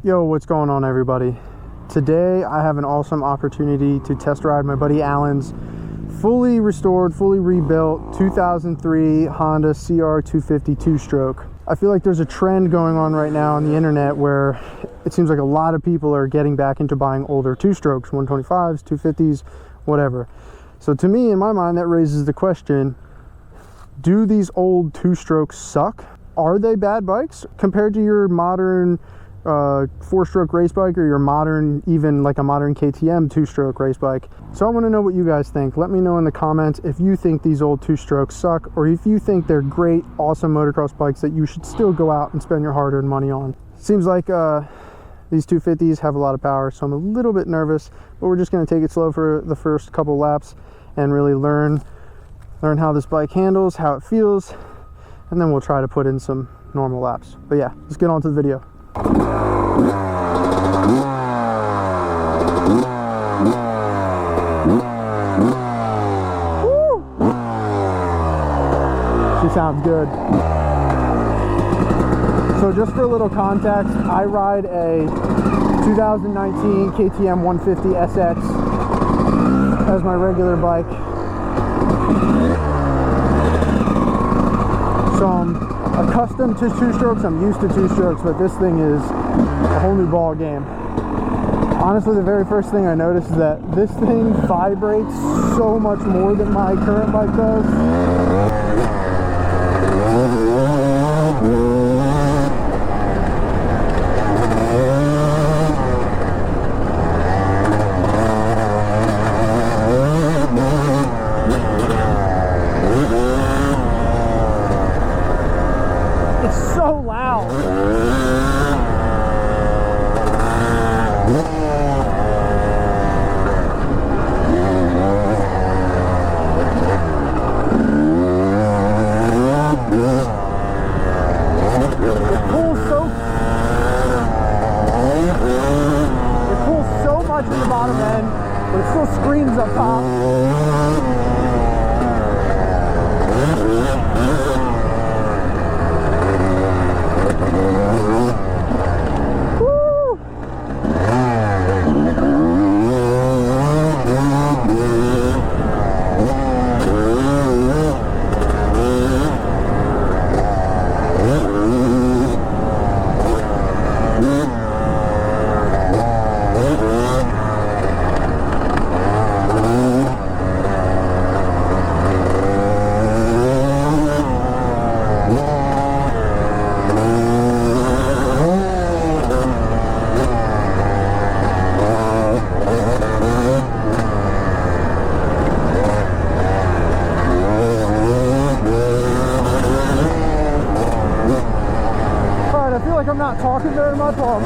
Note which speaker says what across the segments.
Speaker 1: Yo, what's going on, everybody? Today I have an awesome opportunity to test ride my buddy Alan's fully restored, fully rebuilt 2003 Honda CR250 two-stroke. I feel like there's a trend going on right now on the internet where it seems like a lot of people are getting back into buying older two-strokes, 125s, 250s, whatever. So to me, in my mind, that raises the question, do these old two-strokes suck? Are they bad bikes compared to your modern four-stroke race bike or your modern, even like a modern KTM two-stroke race bike? So I want to know what you guys think. Let me know in the comments if you think these old two-strokes suck, or if you think they're great, awesome motocross bikes that you should still go out and spend your hard-earned money on. Seems like these 250s have a lot of power, so I'm a little bit nervous, but we're just going to take it slow for the first couple laps and really learn how this bike handles, how it feels, and then we'll try to put in some normal laps. But yeah, let's get on to the video. Woo! She sounds good. So just for a little context, I ride a 2019 KTM 150 SX as my regular bike. So I'm accustomed to two-strokes, I'm used to two-strokes, but this thing is a whole new ball game. Honestly, the very first thing I noticed is that this thing vibrates so much more than my current bike does. Talking very much while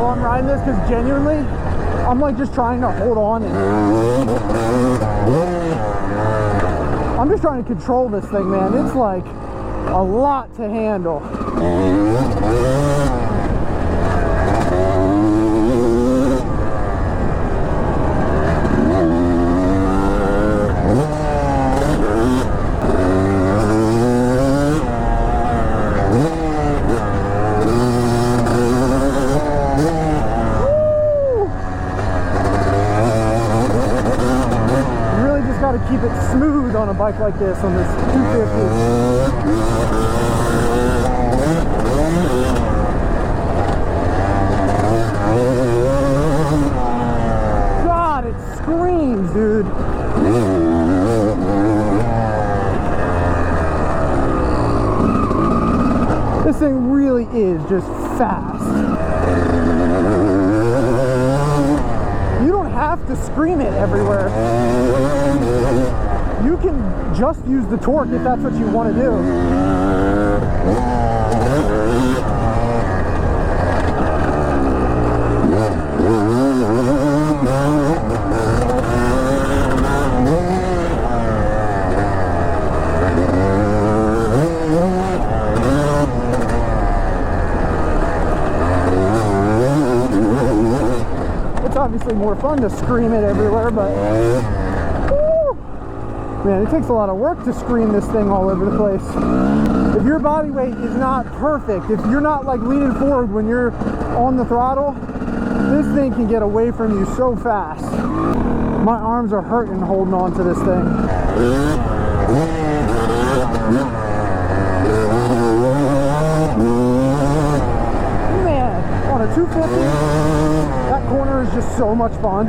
Speaker 1: I'm riding this, because genuinely I'm like just trying to hold on and I'm just trying to control this thing, man. It's like a lot to handle. Keep it smooth on a bike like this, on this 250. God, it screams, dude. This thing really is just fast. You don't have to scream it everywhere. You can just use the torque if that's what you want to do. It's obviously more fun to scream it everywhere, but man, it takes a lot of work to scream this thing all over the place. If your body weight is not perfect, if you're not like leaning forward when you're on the throttle, this thing can get away from you so fast. My arms are hurting holding on to this thing. Man, on a 250, that corner is just so much fun.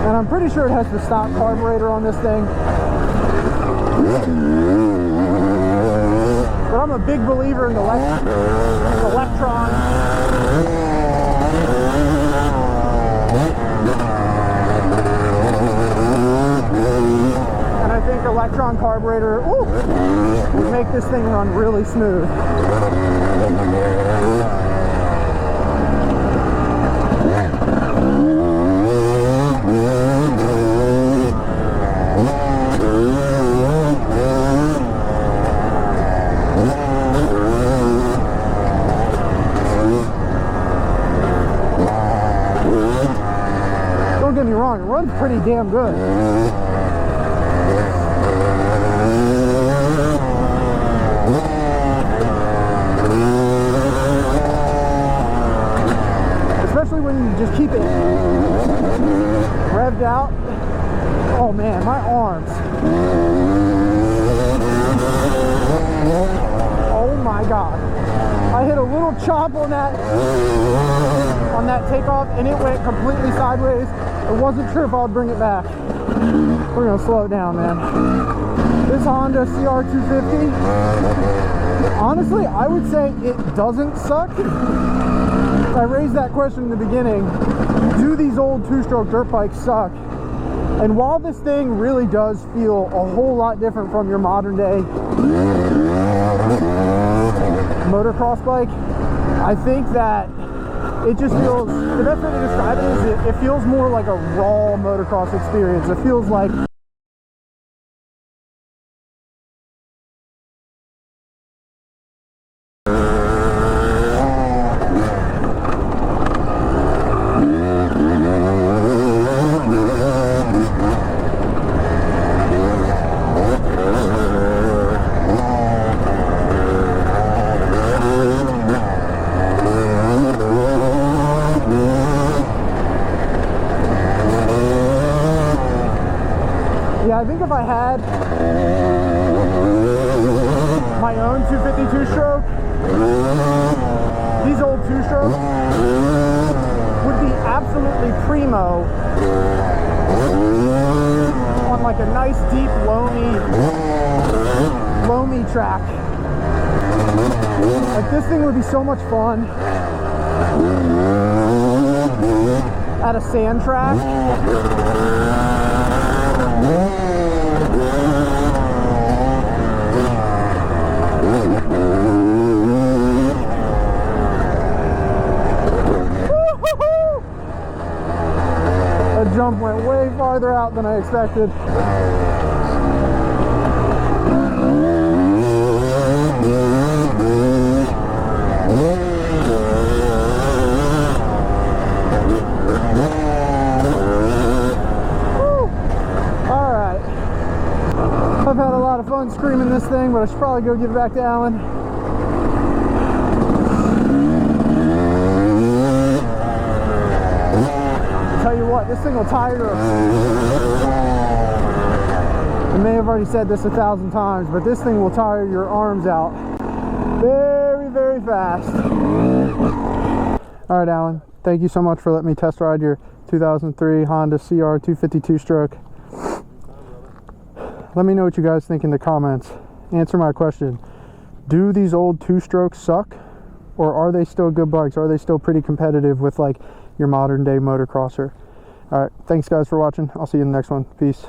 Speaker 1: And I'm pretty sure it has the stock carburetor on this thing. But I'm a big believer in the Electron. And I think Electron carburetor would make this thing run really smooth. Don't get me wrong, it runs pretty damn good. Especially when you just keep it revved out. Oh man, my arms. Oh my god. I hit a little chop on that takeoff and it went completely sideways. I wasn't sure if I would bring it back. We're gonna slow it down, man. This Honda CR250, honestly, I would say it doesn't suck. I raised that question in the beginning. Do these old two-stroke dirt bikes suck? And while this thing really does feel a whole lot different from your modern day motocross bike, I think that it just feels, the best way to describe it is it feels more like a raw motocross experience. It feels like I think if I had my own 252 stroke, these old two-strokes would be absolutely primo on like a nice deep loamy track. Like this thing would be so much fun at a sand track. That jump went way farther out than I expected. I've had a lot of fun screaming this thing, but I should probably go give it back to Alan. I'll tell you what, this thing will tire you. I may have already said this 1,000 times, but this thing will tire your arms out very, very fast. All right, Alan, thank you so much for letting me test ride your 2003 Honda CR250 two-stroke. Let me know what you guys think in the comments. Answer my question. Do these old two-strokes suck? Or are they still good bikes? Are they still pretty competitive with like your modern day motocrosser? Alright, thanks guys for watching. I'll see you in the next one. Peace.